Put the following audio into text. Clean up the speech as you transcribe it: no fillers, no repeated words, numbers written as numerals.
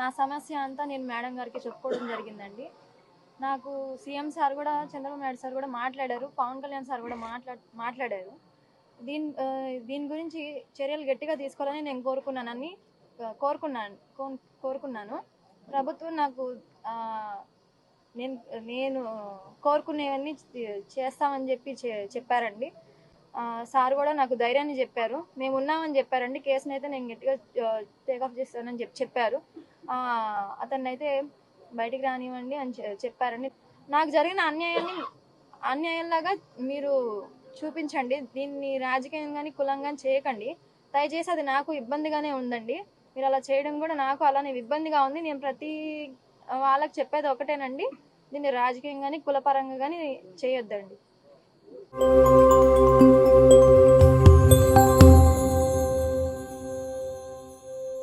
నా సమస్య అంతా నేను మేడం గారికి చెప్పుకోవడం జరిగిందండి. నాకు సీఎం సార్ కూడా, చంద్రబాబు నాయుడు సార్ కూడా మాట్లాడారు, పవన్ కళ్యాణ్ సార్ కూడా మాట్లాడారు. దీని గురించి చర్యలు గట్టిగా తీసుకోవాలని నేను కోరుకున్నాను. ప్రభుత్వం నాకు నేను నేను కోరుకునేవన్నీ చేస్తామని చెప్పారండి. సార్ కూడా నాకు ధైర్యాన్ని చెప్పారు, మేము ఉన్నామని చెప్పారండి. కేసుని అయితే నేను గట్టిగా టేకప్ చేస్తానని చెప్పారు. అతన్ని అయితే బయటికి రానివ్వండి అని చెప్పారండి. నాకు జరిగిన అన్యాయంలాగా మీరు చూపించండి, దీన్ని రాజకీయంగా కులంగా చేయకండి దయచేసి. అది నాకు ఇబ్బందిగానే ఉందండి, మీరు అలా చేయడం కూడా నాకు అలానే ఇబ్బందిగా ఉంది. నేను ప్రతి వాళ్ళకి చెప్పేది ఒకటేనండి, దీన్ని రాజకీయంగా కులపరంగా కానీ చేయొద్దండి.